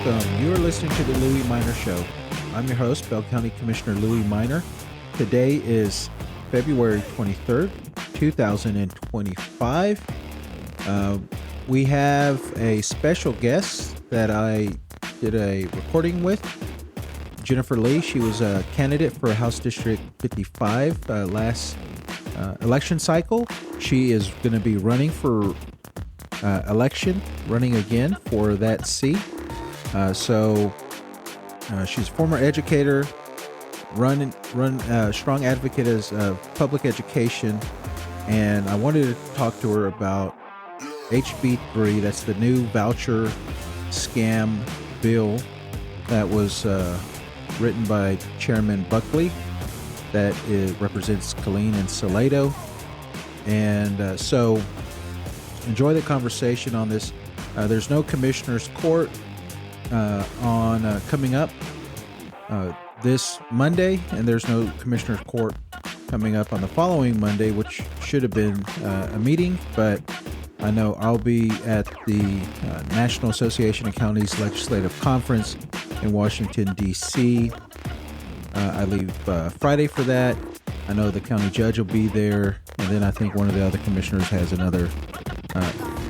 welcome. You are listening to the Louis Minor Show. I'm your host, Bell County Commissioner Louis Minor. Today is February 23rd, 2025. We have a special guest that I did a recording with, Jennifer Lee. She was a candidate for House District 55 last election cycle. She is going to be running for running again for that seat. She's a former educator, strong advocate as public education, and I wanted to talk to her about HB 3. That's the new voucher scam bill that was written by Chairman Buckley. That represents Killeen and Salado, and so enjoy the conversation on this. There's no commissioner's court on coming up this Monday, and there's no commissioner's court coming up on the following Monday, which should have been a meeting, but I know I'll be at the National Association of Counties Legislative Conference in Washington, D.C. I leave Friday for that. I know the county judge will be there, and then I think one of the other commissioners has another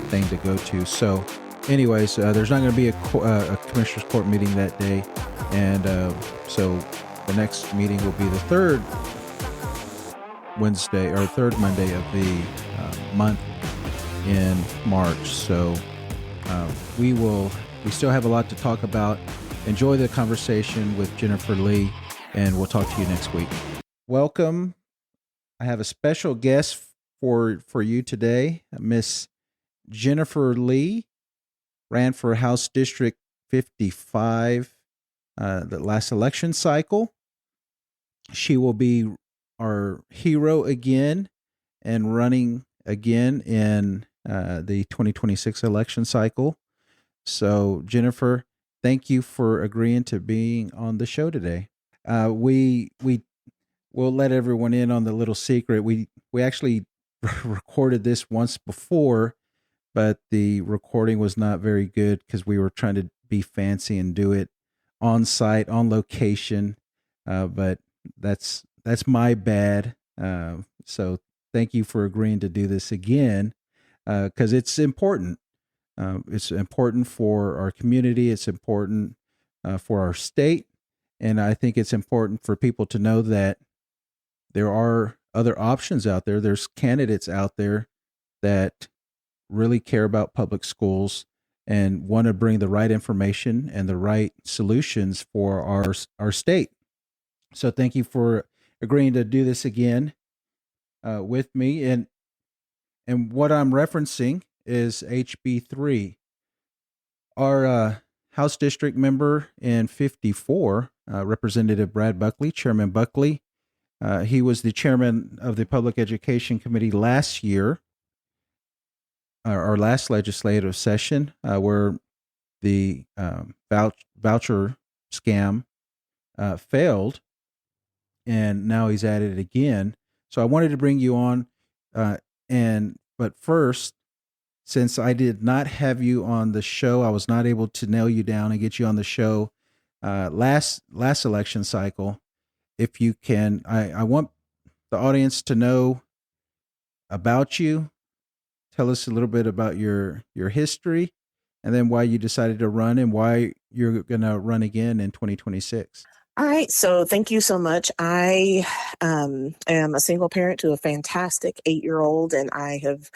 thing to go to. So anyways, there's not going to be a commissioner's court meeting that day, and so the next meeting will be the third Monday of the month in March. So we still have a lot to talk about. Enjoy the conversation with Jennifer Lee, and we'll talk to you next week. Welcome. I have a special guest for you today, Miss Jennifer Lee. Ran for House District 55 the last election cycle. She will be our hero again and running again in the 2026 election cycle. So, Jennifer, thank you for agreeing to being on the show today. We'll let everyone in on the little secret. We actually recorded this once before, but the recording was not very good because we were trying to be fancy and do it on site, on location. But that's my bad. So thank you for agreeing to do this again, because it's important. It's important for our community. It's important for our state. And I think it's important for people to know that there are other options out there. There's candidates out there that really care about public schools and want to bring the right information and the right solutions for our state. So thank you for agreeing to do this again with me. And what I'm referencing is HB 3. Our House District member in 54, Representative Brad Buckley, Chairman Buckley, he was the chairman of the Public Education Committee last year, our last legislative session, where the voucher scam failed, and now he's at it again. So I wanted to bring you on, but first, since I did not have you on the show, I was not able to nail you down and get you on the show last election cycle. If you can, I want the audience to know about you. Tell us a little bit about your history, and then why you decided to run and why you're going to run again in 2026. All right. So thank you so much. I am a single parent to a fantastic 8-year-old, and I have,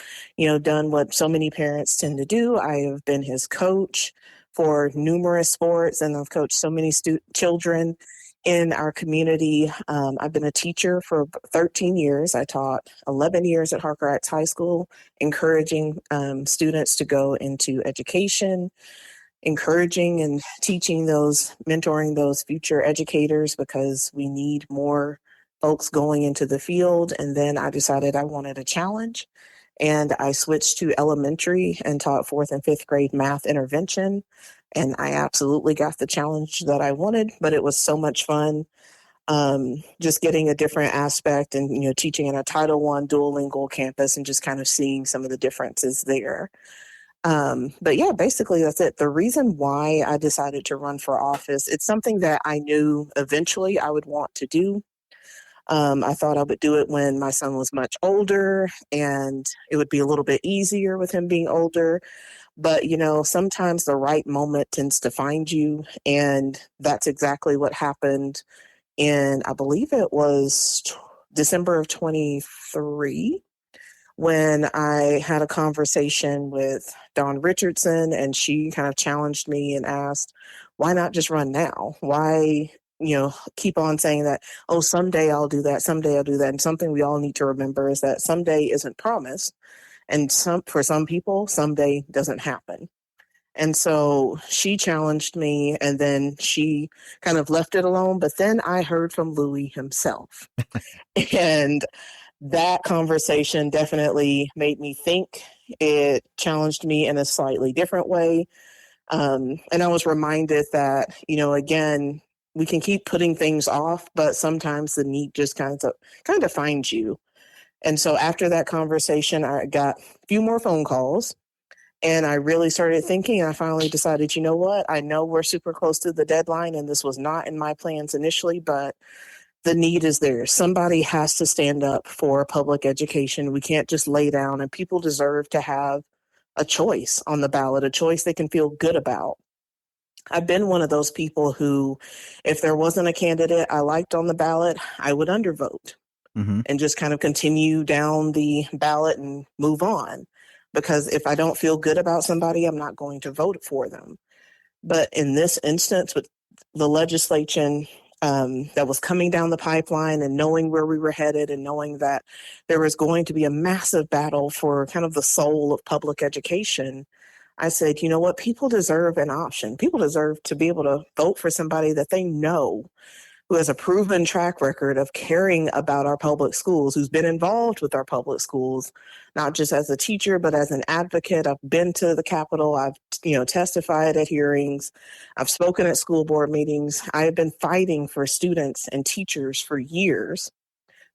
done what so many parents tend to do. I have been his coach for numerous sports, and I've coached so many children in our community. I've been a teacher for 13 years. I taught 11 years at Counteract High School, encouraging students to go into education, encouraging and teaching mentoring those future educators, because we need more folks going into the field. And then I decided I wanted a challenge, and I switched to elementary and taught 4th and 5th grade math intervention. And I absolutely got the challenge that I wanted, but it was so much fun. Just getting a different aspect and, teaching in a Title I dual lingual campus and just kind of seeing some of the differences there. But yeah, basically that's it. The reason why I decided to run for office, it's something that I knew eventually I would want to do. I thought I would do it when my son was much older and it would be a little bit easier with him being older. But, sometimes the right moment tends to find you. And that's exactly what happened in, I believe it was December of 23, when I had a conversation with Dawn Richardson, and she kind of challenged me and asked, why not just run now? Why, keep on saying that, oh, someday I'll do that, someday I'll do that. And something we all need to remember is that someday isn't promised. And for some people, someday doesn't happen. And so she challenged me, and then she kind of left it alone. But then I heard from Louis himself. And that conversation definitely made me think. It challenged me in a slightly different way. And I was reminded that, again, we can keep putting things off, but sometimes the need just kind of finds you. And so after that conversation, I got a few more phone calls. And I really started thinking, and I finally decided, you know what? I know we're super close to the deadline, and this was not in my plans initially, but the need is there. Somebody has to stand up for public education. We can't just lay down, and people deserve to have a choice on the ballot, a choice they can feel good about. I've been one of those people who, if there wasn't a candidate I liked on the ballot, I would undervote Mm-hmm. and just kind of continue down the ballot and move on. Because if I don't feel good about somebody, I'm not going to vote for them. But in this instance, with the legislation that was coming down the pipeline, and knowing where we were headed, and knowing that there was going to be a massive battle for kind of the soul of public education, I said, you know what? People deserve an option. People deserve to be able to vote for somebody that they know, who has a proven track record of caring about our public schools, who's been involved with our public schools, not just as a teacher, but as an advocate. I've been to the Capitol. I've, testified at hearings. I've spoken at school board meetings. I have been fighting for students and teachers for years.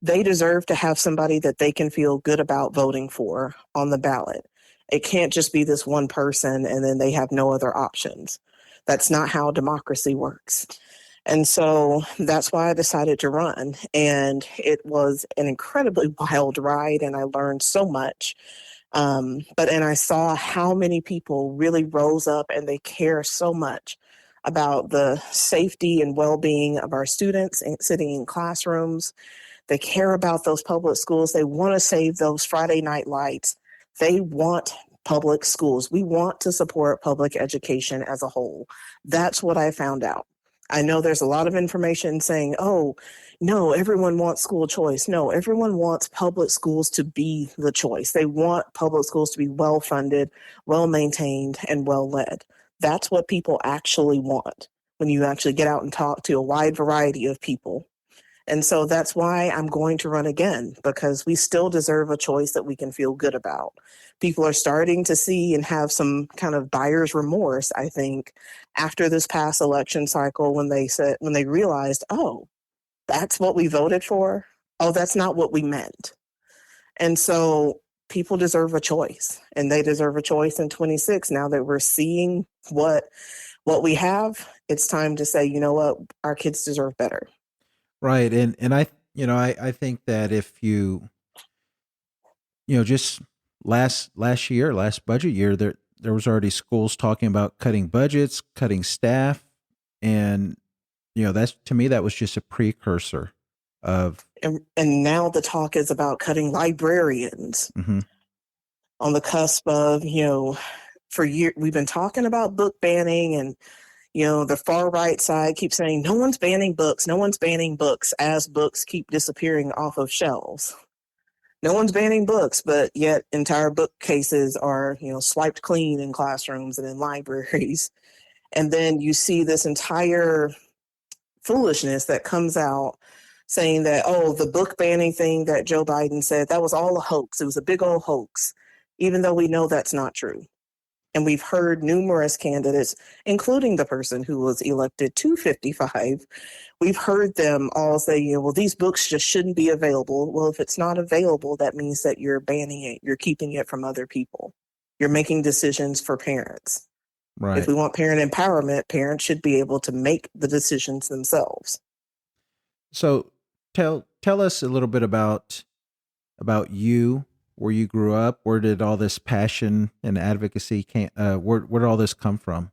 They deserve to have somebody that they can feel good about voting for on the ballot. It can't just be this one person and then they have no other options. That's not how democracy works. And so that's why I decided to run. And it was an incredibly wild ride, and I learned so much. And I saw how many people really rose up and they care so much about the safety and well-being of our students sitting in classrooms. They care about those public schools. They want to save those Friday night lights. They want public schools. We want to support public education as a whole. That's what I found out. I know there's a lot of information saying, oh, no, everyone wants school choice. No, everyone wants public schools to be the choice. They want public schools to be well funded, well maintained, and well led. That's what people actually want when you actually get out and talk to a wide variety of people. And so that's why I'm going to run again, because we still deserve a choice that we can feel good about. People are starting to see and have some kind of buyer's remorse, I think, after this past election cycle, when they realized, oh, that's what we voted for. Oh, that's not what we meant. And so people deserve a choice, and they deserve a choice in 26. Now that we're seeing what we have, it's time to say, you know what, our kids deserve better. Right. And I think that if just last budget year, there was already schools talking about cutting budgets, cutting staff, and that's, to me, that was just a precursor of. And now the talk is about cutting librarians. Mm-hmm. On the cusp of, for years we've been talking about book banning, and the far right side keeps saying no one's banning books, as books keep disappearing off of shelves. No one's banning books, but yet entire bookcases are, swiped clean in classrooms and in libraries. And then you see this entire foolishness that comes out saying that, oh, the book banning thing that Joe Biden said, that was all a hoax. It was a big old hoax, even though we know that's not true. And we've heard numerous candidates, including the person who was elected to 55. We've heard them all say, well, these books just shouldn't be available. Well, if it's not available, that means that you're banning it. You're keeping it from other people. You're making decisions for parents. If Right. we want parent empowerment, parents should be able to make the decisions themselves. So tell us a little bit about you, where you grew up, where did all this passion and advocacy where did all this come from?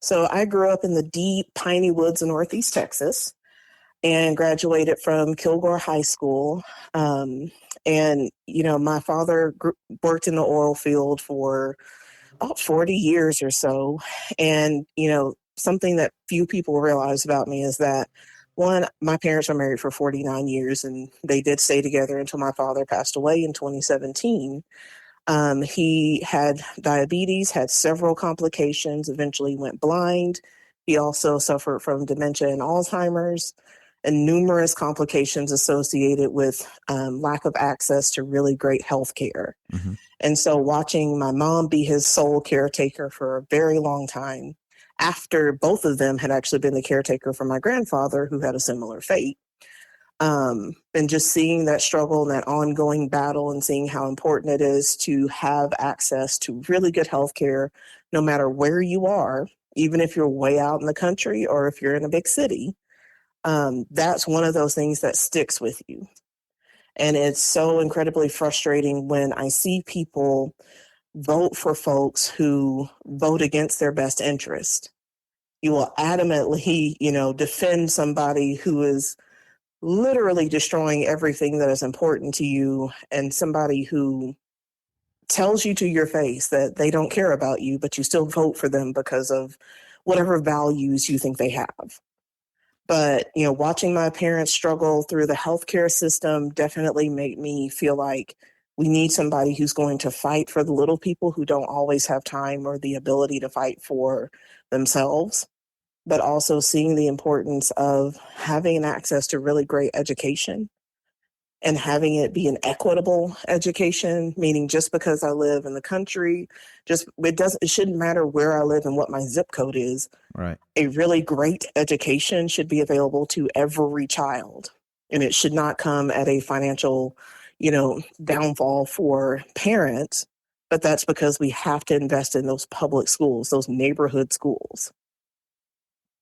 So I grew up in the deep piney woods of Northeast Texas and graduated from Kilgore High School. And, my father worked in the oil field for about 40 years or so. And, something that few people realize about me is that one, my parents were married for 49 years and they did stay together until my father passed away in 2017. He had diabetes, had several complications, eventually went blind. He also suffered from dementia and Alzheimer's and numerous complications associated with lack of access to really great health care. Mm-hmm. And so watching my mom be his sole caretaker for a very long time, after both of them had actually been the caretaker for my grandfather, who had a similar fate, and just seeing that struggle and that ongoing battle and seeing how important it is to have access to really good health care, no matter where you are, even if you're way out in the country or if you're in a big city. That's one of those things that sticks with you. And it's so incredibly frustrating when I see people vote for folks who vote against their best interest. You will adamantly, defend somebody who is literally destroying everything that is important to you, and somebody who tells you to your face that they don't care about you, but you still vote for them because of whatever values you think they have. But, watching my parents struggle through the healthcare system definitely made me feel like we need somebody who's going to fight for the little people who don't always have time or the ability to fight for themselves, but also seeing the importance of having access to really great education and having it be an equitable education, meaning just because I live in the country, it shouldn't matter where I live and what my zip code is. Right. A really great education should be available to every child. And it should not come at a financial, downfall for parents. But that's because we have to invest in those public schools, those neighborhood schools.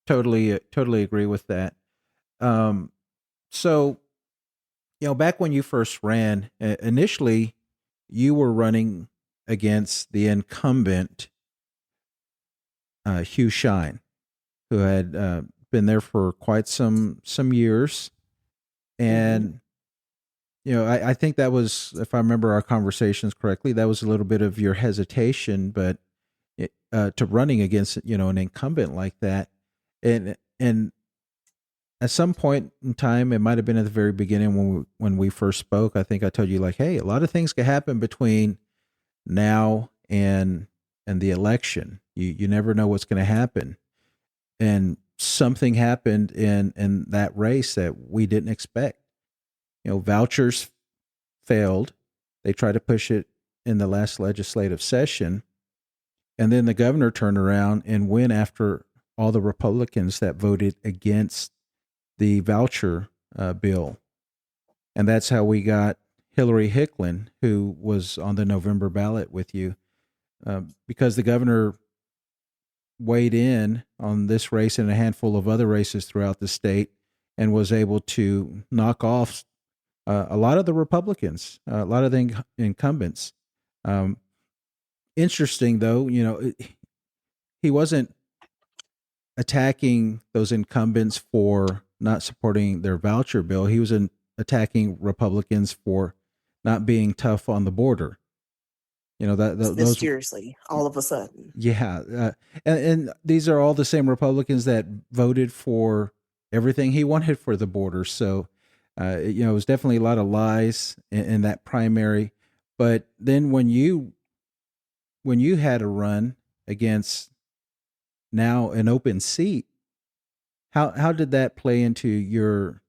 Totally agree with that. So, back when you first ran, initially, you were running against the incumbent, Hugh Shine, who had been there for quite some years, and I think that was, if I remember our conversations correctly, that was a little bit of your hesitation, but to running against an incumbent like that, and at some point in time, it might have been at the very beginning when we first spoke. I think I told you, like, hey, a lot of things can happen between now and the election. You never know what's going to happen, and something happened in that race that we didn't expect. Vouchers failed. They tried to push it in the last legislative session, and then the governor turned around and went after all the Republicans that voted against the voucher bill. And that's how we got Hillary Hicklin, who was on the November ballot with you, because the governor weighed in on this race and a handful of other races throughout the state and was able to knock off a lot of the Republicans, a lot of the incumbents. Interesting, though, he wasn't attacking those incumbents for not supporting their voucher bill. He was attacking Republicans for not being tough on the border. Those Mysteriously, all of a sudden. Yeah, and these are all the same Republicans that voted for everything he wanted for the border. So, it was definitely a lot of lies in that primary. But then when you had a run against now an open seat, how did that play into your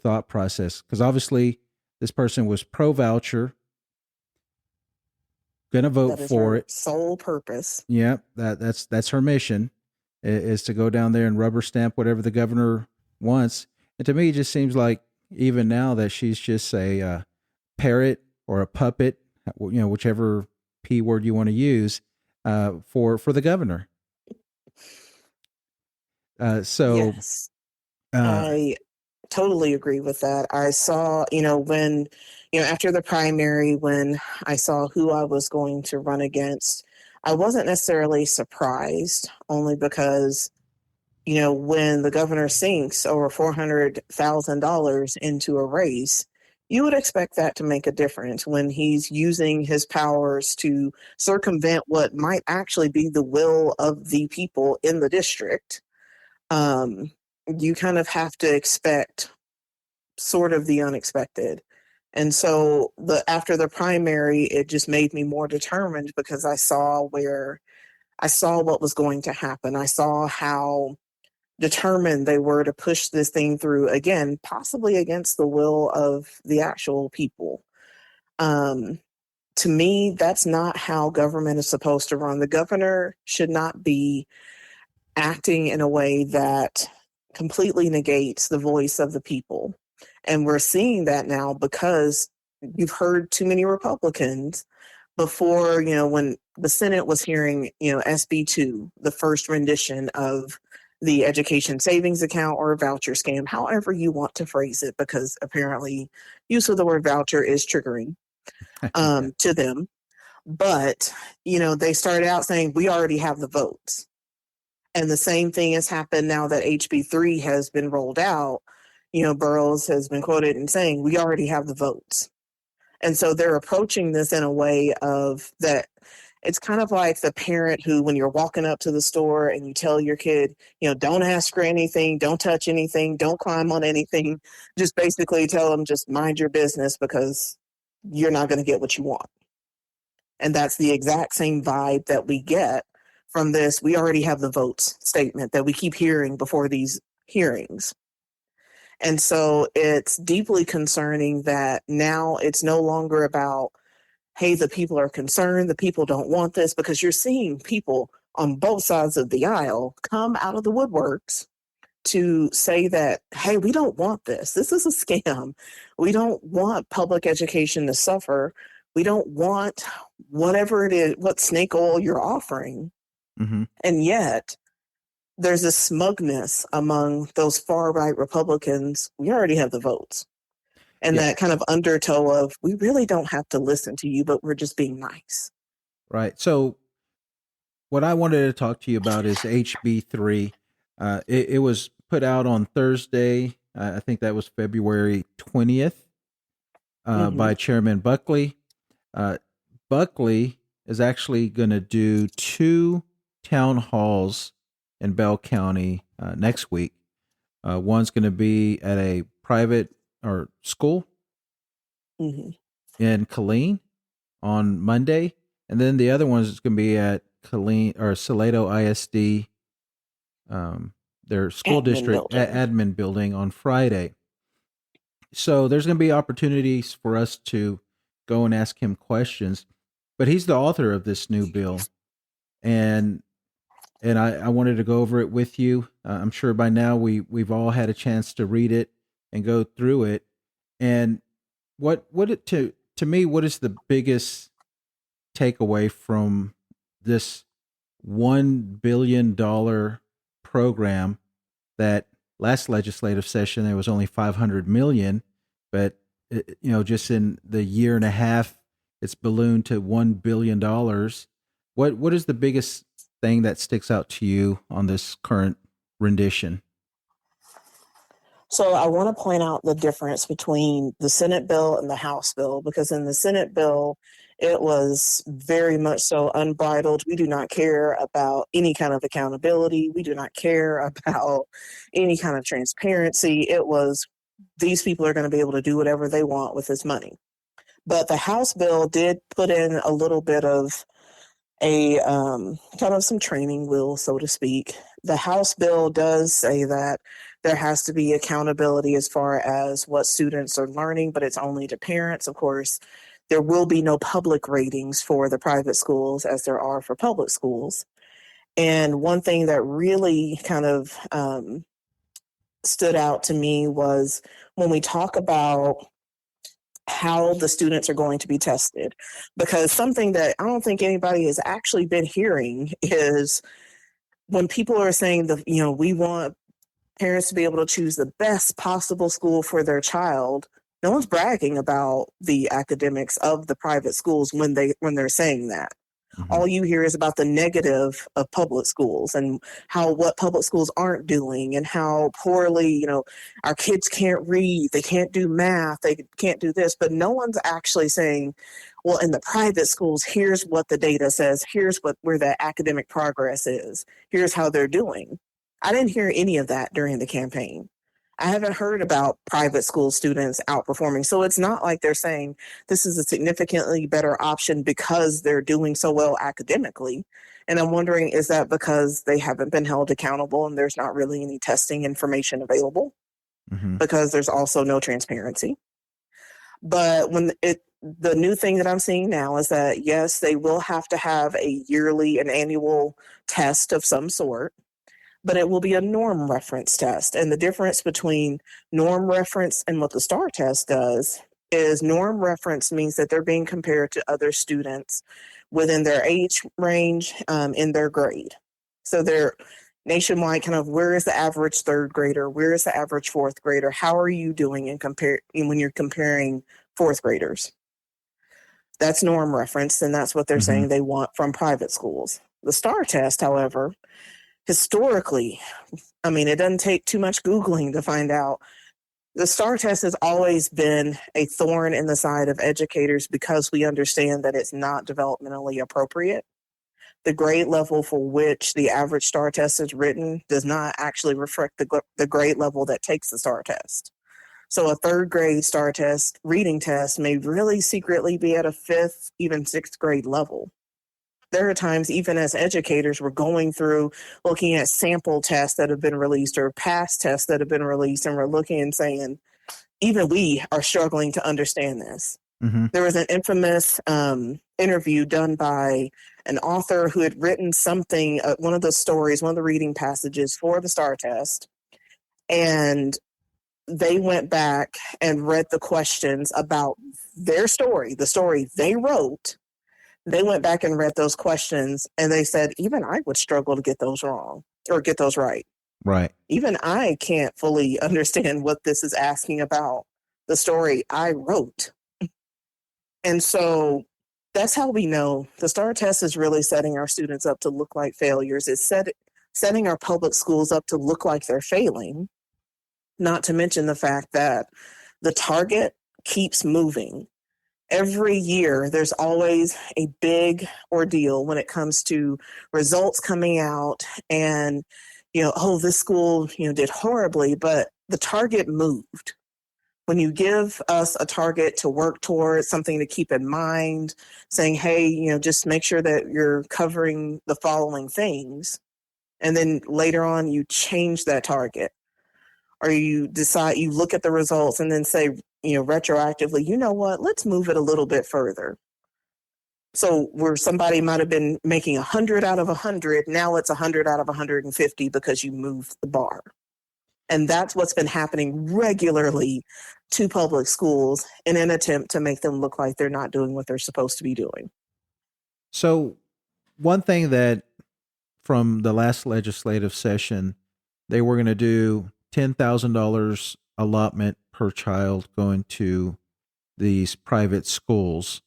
thought process? Because obviously this person was pro voucher, going to vote for it. Sole purpose. Yeah, that's her mission, is to go down there and rubber stamp whatever the governor wants. And to me, it just seems like even now that she's just a parrot or a puppet, whichever P word you want to use, for the governor. So, Yes, uh, I totally agree with that. I saw, when, after the primary, when I saw who I was going to run against, I wasn't necessarily surprised, only because, when the governor sinks over $400,000 into a race, you would expect that to make a difference when he's using his powers to circumvent what might actually be the will of the people in the district. um, you kind of have to expect sort of the unexpected. And so after the primary, it just made me more determined because I saw what was going to happen. I saw how determined they were to push this thing through again, possibly against the will of the actual people. Um, to me, that's not how government is supposed to run. The governor should not be acting in a way that completely negates the voice of the people. And we're seeing that now because you've heard too many Republicans before, when the Senate was hearing, SB2, the first rendition of the education savings account or voucher scam, however you want to phrase it, because apparently use of the word voucher is triggering yeah, to them. But, they started out saying, we already have the votes. And the same thing has happened now that HB3 has been rolled out. Burroughs has been quoted in saying, we already have the votes. And so they're approaching this in a way of that it's kind of like the parent who, when you're walking up to the store and you tell your kid, don't ask for anything, don't touch anything, don't climb on anything, just basically tell them, just mind your business because you're not going to get what you want. And that's the exact same vibe that we get from this. We already have the votes statement that we keep hearing before these hearings. And so it's deeply concerning that now it's no longer about, hey, the people are concerned, the people don't want this, because you're seeing people on both sides of the aisle come out of the woodworks to say that, hey, we don't want this. This is a scam. We don't want public education to suffer. We don't want whatever it is, what snake oil you're offering. mm-hmm. And yet, there's a smugness among those far right Republicans. We already have the votes. And Yeah, that kind of undertow of, we really don't have to listen to you, but we're just being nice. right. So, what I wanted to talk to you about is HB3. It was put out on Thursday. I think that was February 20th, Mm-hmm. by Chairman Buckley. Uh, Buckley is actually going to do 2 town halls in Bell County next week. One's going to be at a private or school Mm-hmm. in Killeen on Monday, and then the other one is going to be at Killeen or Salado ISD, their school Admin district building. admin building on Friday. So there's going to be opportunities for us to go and ask him questions. But he's the author of this new bill, and I wanted to go over it with you. I'm sure by now we've all had a chance to read it and go through it. And what it to me, what is the biggest takeaway from this $1 billion program that last legislative session there was only 500 million, but just in the year and a half it's ballooned to $1 billion. What is the biggest thing that sticks out to you on this current rendition? So I want to point out the difference between the Senate bill and the House bill, because in the Senate bill, it was very much so unbridled. We do not care about any kind of accountability. We do not care about any kind of transparency. It was, these people are going to be able to do whatever they want with this money. But the House bill did put in a little bit of a kind of some training wheel, so to speak. The House bill does say that there has to be accountability as far as what students are learning, but it's only to parents. Of course, there will be no public ratings for the private schools as there are for public schools. And one thing that really kind of stood out to me was when we talk about how the students are going to be tested. Because something that I don't think anybody has actually been hearing is when people are saying that, we want parents to be able to choose the best possible school for their child. No one's bragging about the academics of the private schools when they're saying that. Mm-hmm. All you hear is about the negative of public schools and what public schools aren't doing and how poorly, our kids can't read, they can't do math, they can't do this, but no one's actually saying, well, in the private schools, here's what the data says, here's where the academic progress is, here's how they're doing. I didn't hear any of that during the campaign. I haven't heard about private school students outperforming. So it's not like they're saying this is a significantly better option because they're doing so well academically. And I'm wondering, is that because they haven't been held accountable and there's not really any testing information available? Mm-hmm. Because there's also no transparency. But the new thing that I'm seeing now is that, yes, they will have to have an annual test of some sort, but it will be a norm reference test. And the difference between norm reference and what the STAR test does is norm reference means that they're being compared to other students within their age range in their grade. So they're nationwide, kind of, where is the average third grader? Where is the average fourth grader? How are you doing when you're comparing fourth graders? That's norm reference, and that's what they're saying they want from private schools. The STAR test, however, historically, it doesn't take too much Googling to find out. The STAR test has always been a thorn in the side of educators because we understand that it's not developmentally appropriate. The grade level for which the average STAR test is written does not actually reflect the grade level that takes the STAR test. So a third grade STAR test, reading test, may really secretly be at a fifth, even sixth grade level. There are times, even as educators, we're going through looking at sample tests that have been released or past tests that have been released, and we're looking and saying, even we are struggling to understand this. Mm-hmm. There was an infamous interview done by an author who had written something, one of the reading passages for the STAR test, and they went back and read the questions about their story, the story they wrote. They went back and read those questions, and they said, even I would struggle to get those wrong or get those right. Right. Even I can't fully understand what this is asking about the story I wrote. And so that's how we know the STAR test is really setting our students up to look like failures. It's setting our public schools up to look like they're failing, not to mention the fact that the target keeps moving. Every year, there's always a big ordeal when it comes to results coming out and, this school, did horribly, but the target moved. When you give us a target to work towards, something to keep in mind, saying, hey, just make sure that you're covering the following things. And then later on, you change that target. Or you decide, you look at the results and then say, retroactively, you know what, let's move it a little bit further. So where somebody might have been making 100 out of 100, now it's 100 out of 150 because you moved the bar. And that's what's been happening regularly to public schools in an attempt to make them look like they're not doing what they're supposed to be doing. So one thing that from the last legislative session, they were going to do $10,000 allotment per child going to these private schools.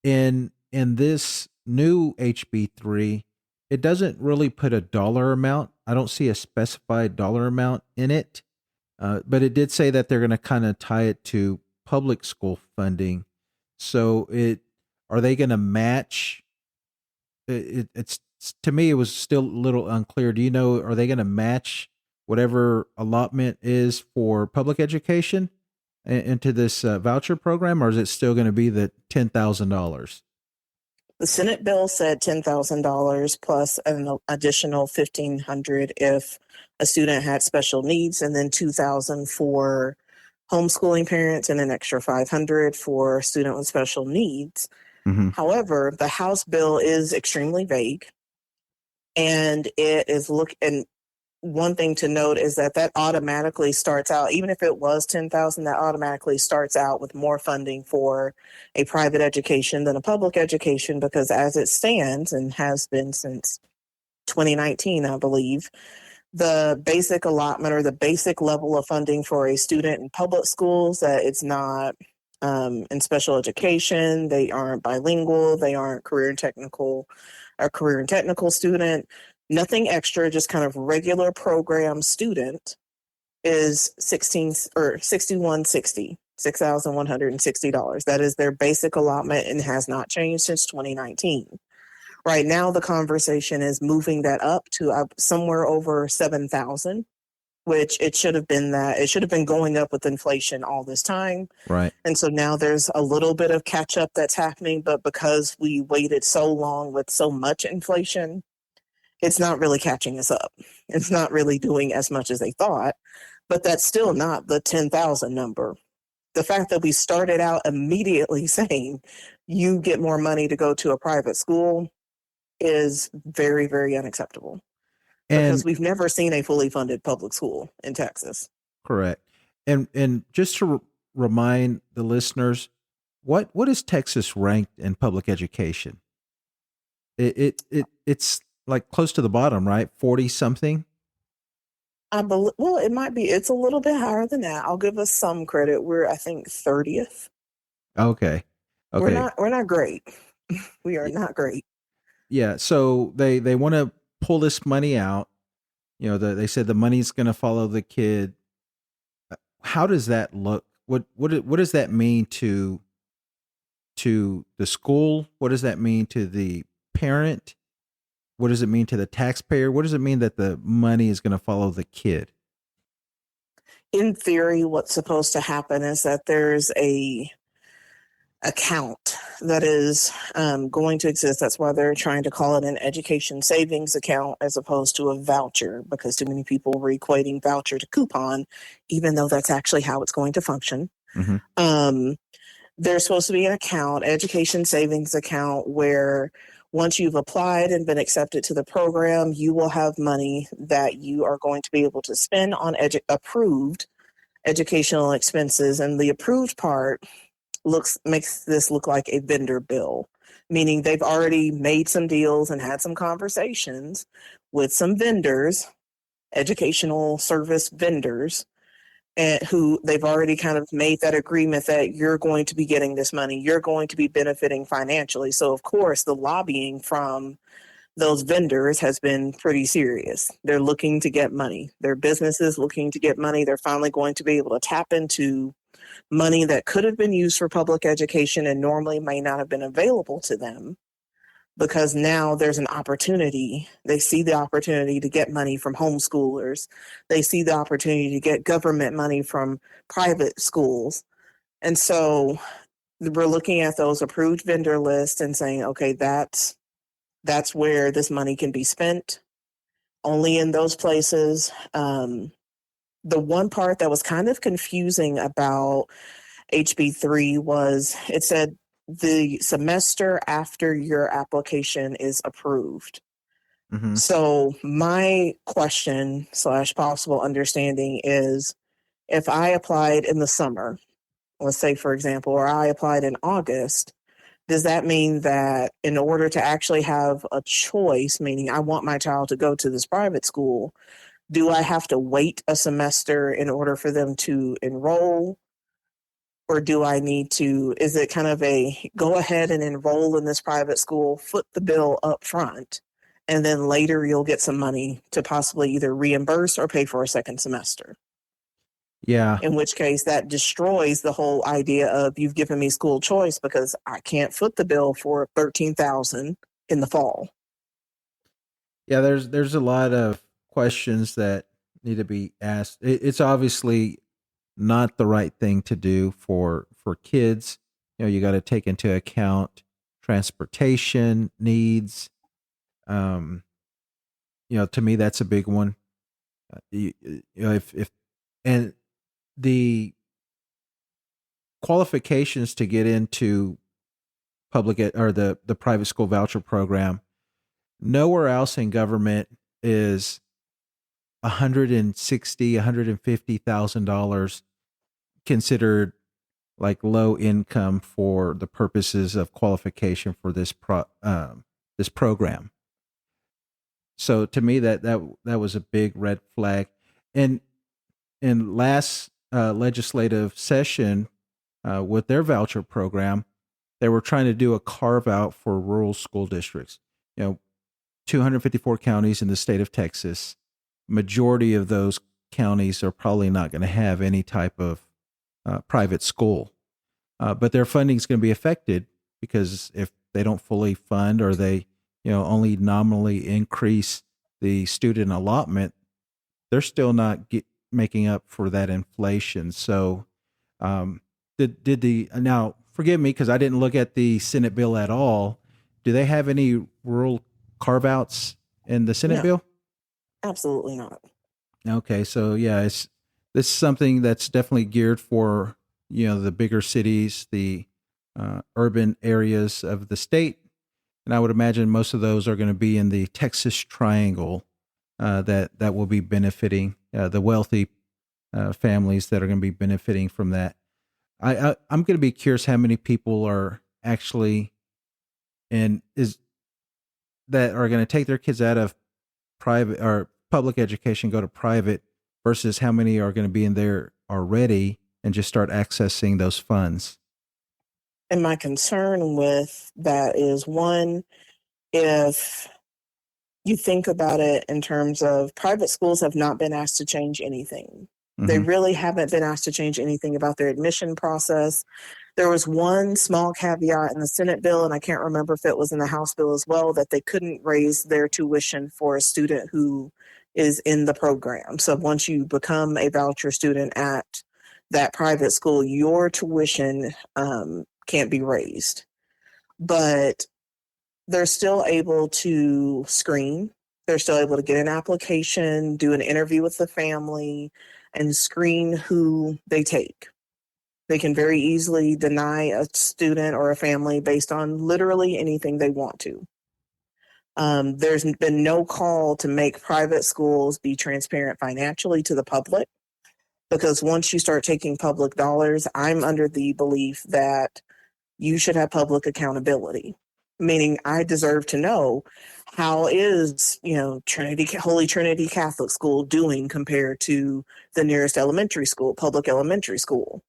In this new HB3, it doesn't really put a dollar amount. I don't see a specified dollar amount in it, but it did say that they're going to kind of tie it to public school funding. So are they going to match? It's to me, it was still a little unclear. Do you know? Are they going to match whatever allotment is for public education into this voucher program, or is it still going to be the $10,000? The Senate bill said $10,000 plus an additional $1,500 if a student had special needs, and then $2,000 for homeschooling parents, and an extra $500 for student with special needs. Mm-hmm. However, the House bill is extremely vague, and it is one thing to note is that that automatically starts out, even if it was 10,000, that automatically starts out with more funding for a private education than a public education, because as it stands and has been since 2019, I believe, the basic allotment or the basic level of funding for a student in public schools, that it's not in special education, they aren't bilingual, they aren't career and technical student, nothing extra, just kind of regular program student, is 6160, $6,160. That is their basic allotment and has not changed since 2019. Right now, the conversation is moving that up to somewhere over 7,000, which it should have been that. It should have been going up with inflation all this time. Right. And so now there's a little bit of catch up that's happening, but because we waited so long with so much inflation, it's not really catching us up. It's not really doing as much as they thought, but that's still not the 10,000 number. The fact that we started out immediately saying you get more money to go to a private school is very, very unacceptable, because And we've never seen a fully funded public school in Texas. correct. And just to remind the listeners, what is Texas ranked in public education? It's like close to the bottom, right? 40 something. Well, it might be. It's a little bit higher than that. I'll give us some credit. We're, I think, 30th. Okay. Okay. We're not great. We are Y- not great. Yeah. So they want to pull this money out. You know, they said the money's going to follow the kid. How does that look? What does that mean to the school? What does that mean to the parent? What does it mean to the taxpayer? What does it mean that the money is going to follow the kid? In theory, what's supposed to happen is that there's a account that is going to exist. That's why they're trying to call it an education savings account as opposed to a voucher, because too many people were equating voucher to coupon, even though that's actually how it's going to function. Mm-hmm. There's supposed to be an account, education savings account, where once you've applied and been accepted to the program, you will have money that you are going to be able to spend on approved educational expenses. And the approved part makes this look like a vendor bill, meaning they've already made some deals and had some conversations with some vendors, educational service vendors, and who they've already kind of made that agreement that you're going to be getting this money, you're going to be benefiting financially. So of course the lobbying from those vendors has been pretty serious. They're looking to get money. Their businesses looking to get money. They're finally going to be able to tap into money that could have been used for public education and normally may not have been available to them, because now there's an opportunity. They see the opportunity to get money from homeschoolers. They see the opportunity to get government money from private schools. And so we're looking at those approved vendor lists and saying, okay, that's where this money can be spent, only in those places. The one part that was kind of confusing about HB3 was it said the semester after your application is approved. Mm-hmm. So my question / possible understanding is, if I applied in the summer, let's say for example, or I applied in August, does that mean that in order to actually have a choice, meaning I want my child to go to this private school, do I have to wait a semester in order for them to enroll? Or do I need to, is it kind of a go ahead and enroll in this private school, foot the bill up front, and then later you'll get some money to possibly either reimburse or pay for a second semester? Yeah. In which case that destroys the whole idea of you've given me school choice, because I can't foot the bill for 13,000 in the fall. Yeah. There's a lot of questions that need to be asked. It's obviously not the right thing to do for kids. You know, you got to take into account transportation needs. Um, you know, to me, that's a big one. You know, if and the qualifications to get into or the private school voucher program, nowhere else in government is $160,000, $150,000 considered like low income for the purposes of qualification for this program. So to me, that was a big red flag. And in last legislative session, with their voucher program, they were trying to do a carve out for rural school districts. 254 counties in the state of Texas. Majority of those counties are probably not going to have any type of private school, but their funding is going to be affected because if they don't fully fund or they only nominally increase the student allotment, they're still not making up for that inflation. So did the now forgive me because I didn't look at the Senate bill at all. Do they have any rural carve outs in the Senate bill? Absolutely not. Okay, so yeah, this is something that's definitely geared for the bigger cities, the urban areas of the state, and I would imagine most of those are going to be in the Texas Triangle. That will be benefiting the wealthy families that are going to be benefiting from that. I'm going to be curious how many people are actually that are going to take their kids out of private or public education, go to private, versus how many are going to be in there already and just start accessing those funds. And my concern with that is, one, if you think about it in terms of private schools have not been asked to change anything. Mm-hmm. They really haven't been asked to change anything about their admission process. There was one small caveat in the Senate bill, and I can't remember if it was in the House bill as well, that they couldn't raise their tuition for a student who is in the program. So once you become a voucher student at that private school, your tuition can't be raised. But they're still able to screen. They're still able to get an application, do an interview with the family, and screen who they take. They can very easily deny a student or a family based on literally anything they want to. There's been no call to make private schools be transparent financially to the public, because once you start taking public dollars, I'm under the belief that you should have public accountability, meaning I deserve to know how is, Holy Trinity Catholic School doing compared to the nearest elementary school, public elementary school.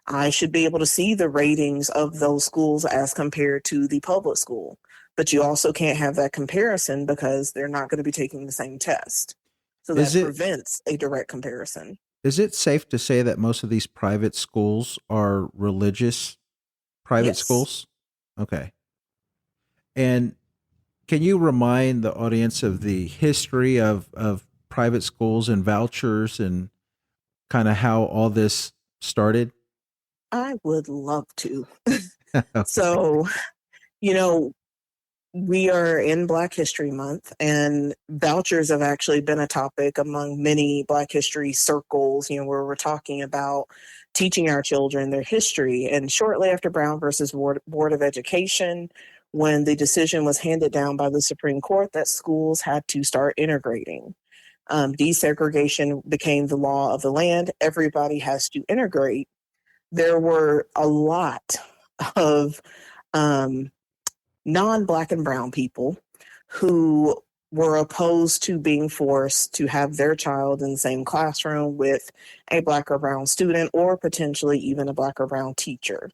I should be able to see the ratings of those schools as compared to the public school. But you also can't have that comparison because they're not going to be taking the same test. So that prevents a direct comparison. Is it safe to say that most of these private schools are religious private schools? Okay. And can you remind the audience of the history of private schools and vouchers and kind of how all this started? I would love to. Okay. So, we are in Black History Month, and vouchers have actually been a topic among many Black history circles, where we're talking about teaching our children their history. And shortly after Brown versus Board of Education, when the decision was handed down by the Supreme Court that schools had to start integrating, desegregation became the law of the land. Everybody has to integrate. There were a lot of non-Black and brown people who were opposed to being forced to have their child in the same classroom with a Black or brown student, or potentially even a Black or brown teacher.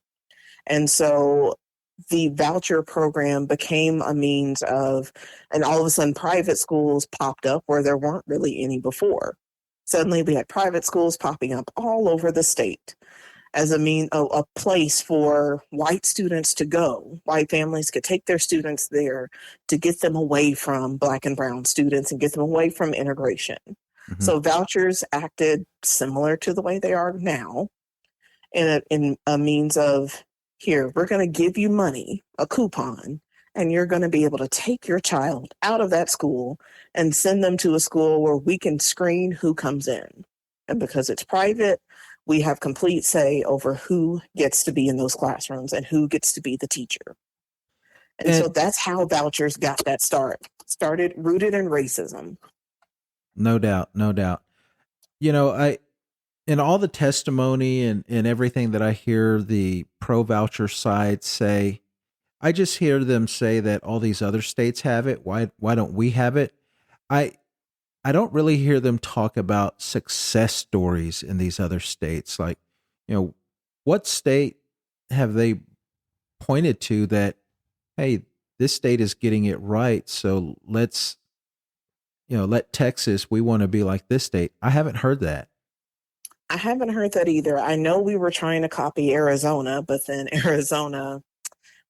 And so the voucher program became a means of, and all of a sudden private schools popped up where there weren't really any before. Suddenly we had private schools popping up all over the state as a place for white students to go. White families could take their students there to get them away from Black and brown students and get them away from integration. Mm-hmm. So vouchers acted similar to the way they are now, in a means of, here, we're going to give you money, a coupon, and you're going to be able to take your child out of that school and send them to a school where we can screen who comes in. And because it's private, we have complete say over who gets to be in those classrooms and who gets to be the teacher. And so that's how vouchers got that started, rooted in racism. No doubt, no doubt. I in all the testimony and everything that I hear the pro voucher side say, I just hear them say that all these other states have it. Why don't we have it? I I don't really hear them talk about success stories in these other states. Like, you know, what state have they pointed to that, hey, this state is getting it right, so let's, let Texas, we want to be like this state. I haven't heard that. I haven't heard that either. I know we were trying to copy Arizona, but then Arizona,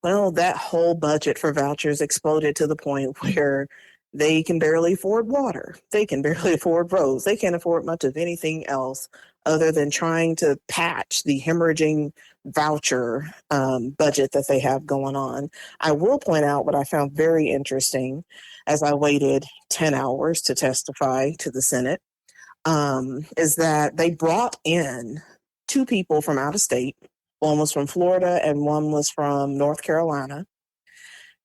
well, that whole budget for vouchers exploded to the point where they can barely afford water. They can barely afford roads. They can't afford much of anything else other than trying to patch the hemorrhaging voucher budget that they have going on. I will point out what I found very interesting as I waited 10 hours to testify to the Senate, is that they brought in two people from out of state. One was from Florida and one was from North Carolina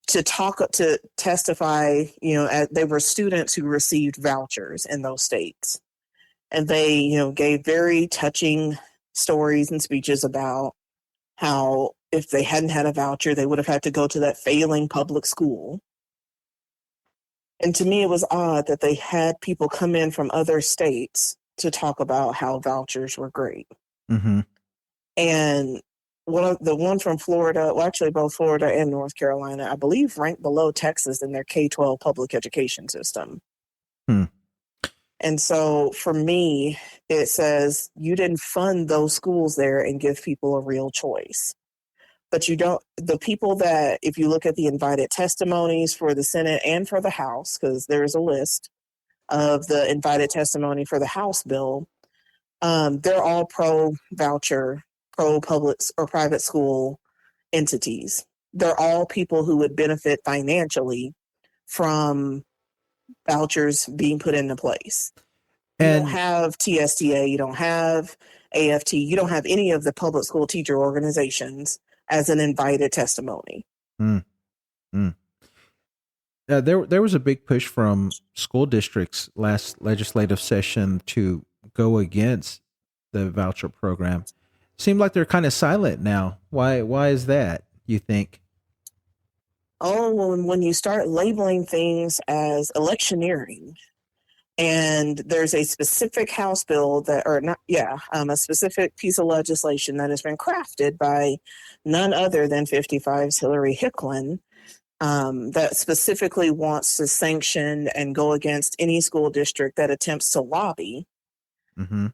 to testify. They were students who received vouchers in those states, and they gave very touching stories and speeches about how if they hadn't had a voucher, they would have had to go to that failing public school. And to me, it was odd that they had people come in from other states to talk about how vouchers were great. Mm-hmm. And the one from Florida, well, actually both Florida and North Carolina, I believe ranked below Texas in their K-12 public education system. Hmm. And so for me, it says you didn't fund those schools there and give people a real choice. But the people that, if you look at the invited testimonies for the Senate and for the House, because there's a list of the invited testimony for the House bill, they're all pro voucher, pro public or private school entities. They're all people who would benefit financially from vouchers being put into place. You don't have TSTA, you don't have AFT, you don't have any of the public school teacher organizations as an invited testimony. Mm, mm. There was a big push from school districts last legislative session to go against the voucher program. Seemed like they're kind of silent now. Why is that, you think? Oh, well, when you start labeling things as electioneering, and there's a specific House bill a specific piece of legislation that has been crafted by none other than 55's Hillary Hicklin, that specifically wants to sanction and go against any school district that attempts to lobby. Mm-hmm.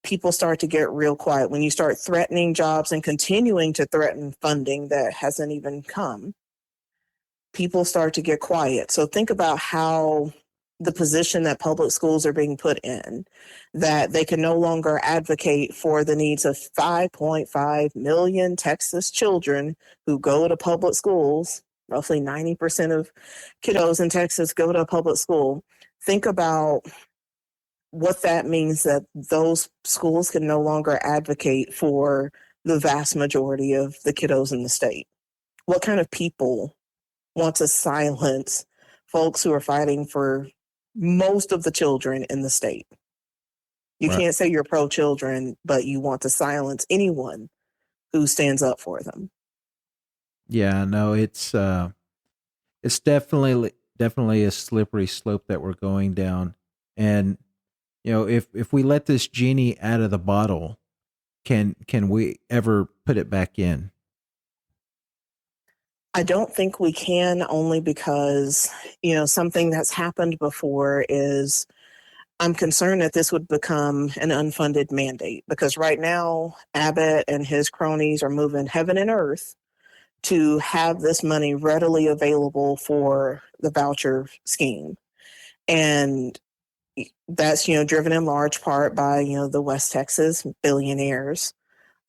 People start to get real quiet. When you start threatening jobs and continuing to threaten funding that hasn't even come, people start to get quiet. So think about how the position that public schools are being put in, that they can no longer advocate for the needs of 5.5 million Texas children who go to public schools. Roughly 90% of kiddos in Texas go to a public school. Think about what that means, that those schools can no longer advocate for the vast majority of the kiddos in the state. What kind of people want to silence folks who are fighting for most of the children in the state? You Right. can't say you're pro-children, but you want to silence anyone who stands up for them. Yeah, no, it's definitely a slippery slope that we're going down. And if we let this genie out of the bottle, can we ever put it back in? I don't think we can, only because, something that's happened before is I'm concerned that this would become an unfunded mandate, because right now Abbott and his cronies are moving heaven and earth to have this money readily available for the voucher scheme. And that's, driven in large part by, the West Texas billionaires,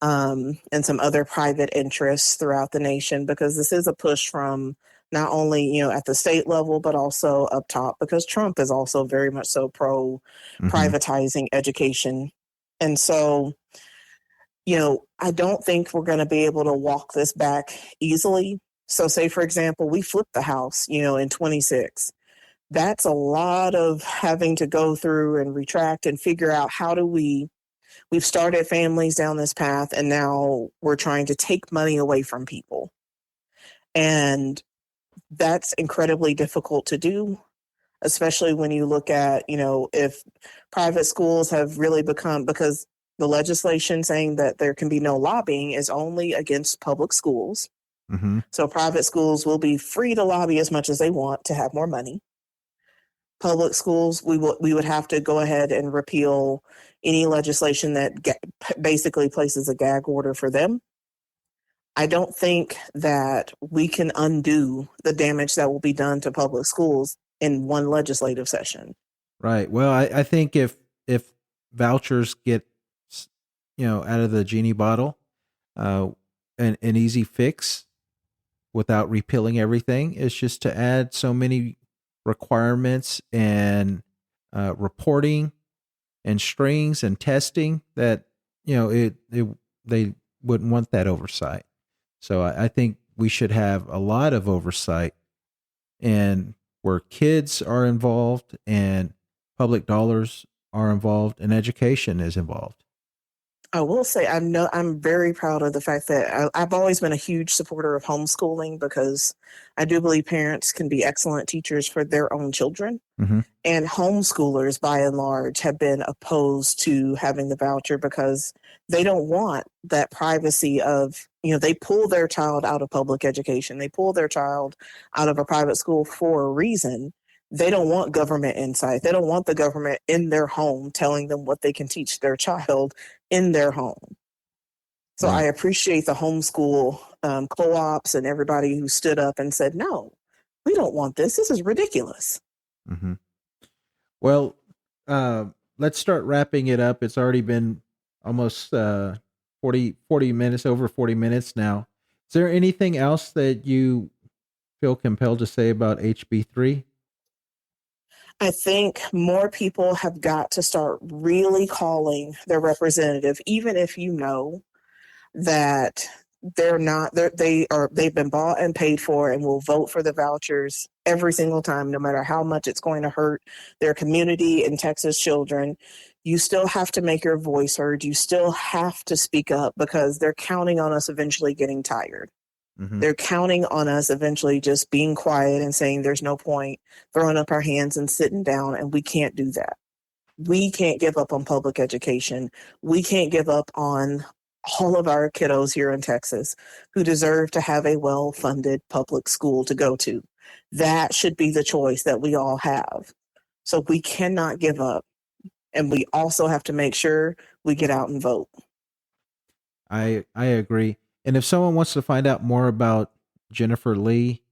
and some other private interests throughout the nation, because this is a push from not only, at the state level, but also up top, because Trump is also very much so pro Mm-hmm. privatizing education. And so, I don't think we're going to be able to walk this back easily. So say, for example, we flip the House, in 26. That's a lot of having to go through and retract and figure out how do we've started families down this path, and now we're trying to take money away from people. And that's incredibly difficult to do, especially when you look at, if private schools have really become, because the legislation saying that there can be no lobbying is only against public schools. Mm-hmm. So private schools will be free to lobby as much as they want to have more money. Public schools, we would have to go ahead and repeal any legislation that basically places a gag order for them. I don't think that we can undo the damage that will be done to public schools in one legislative session. Right. Well, I think if vouchers get out of the genie bottle, an easy fix without repealing everything is just to add so many requirements and reporting and strings and testing that they wouldn't want that oversight. So I think we should have a lot of oversight, and where kids are involved and public dollars are involved and education is involved. I will say I'm very proud of the fact that I've always been a huge supporter of homeschooling, because I do believe parents can be excellent teachers for their own children. Mm-hmm. And homeschoolers, by and large, have been opposed to having the voucher because they don't want that privacy of, they pull their child out of public education. They pull their child out of a private school for a reason. They don't want government insight. They don't want the government in their home telling them what they can teach their child in their home. So Right. I appreciate the homeschool co-ops and everybody who stood up and said, no, we don't want this. This is ridiculous. Mm-hmm. Well, let's start wrapping it up. It's already been almost 40 minutes, over 40 minutes now. Is there anything else that you feel compelled to say about HB3? I think more people have got to start really calling their representative, even if you know that they've been bought and paid for and will vote for the vouchers every single time, no matter how much it's going to hurt their community and Texas children. You still have to make your voice heard. You still have to speak up, because they're counting on us eventually getting tired. Mm-hmm. They're counting on us eventually just being quiet and saying there's no point, throwing up our hands and sitting down, and we can't do that. We can't give up on public education. We can't give up on all of our kiddos here in Texas who deserve to have a well-funded public school to go to. That should be the choice that we all have. So we cannot give up. And we also have to make sure we get out and vote. I agree. And if someone wants to find out more about Jennifer Lee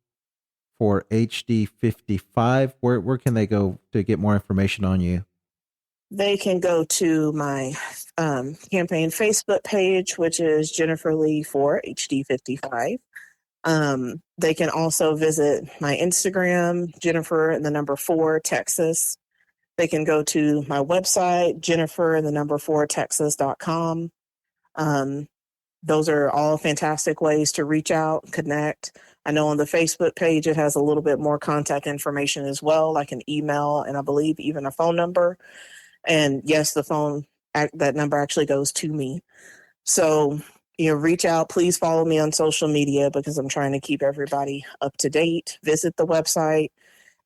for HD 55, where can they go to get more information on you? They can go to my campaign Facebook page, which is Jennifer Lee for HD 55. They can also visit my Instagram, Jennifer and the number 4 Texas. They can go to my website, Jennifer and the number 4 Texas.com. Those are all fantastic ways to reach out, connect. I know on the Facebook page, it has a little bit more contact information as well, like an email and I believe even a phone number. And yes, that number actually goes to me. So, reach out. Please follow me on social media, because I'm trying to keep everybody up to date. Visit the website,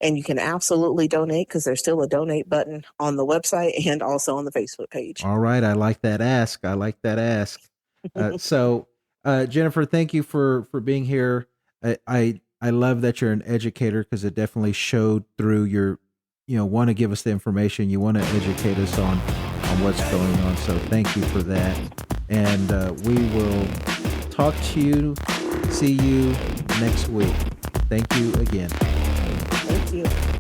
and you can absolutely donate, because there's still a donate button on the website and also on the Facebook page. All right. I like that ask. So, Jennifer, thank you for being here. I love that you're an educator, because it definitely showed through your, want to give us the information. You want to educate us on what's going on. So thank you for that. And we will talk to you, see you next week. Thank you again. Thank you.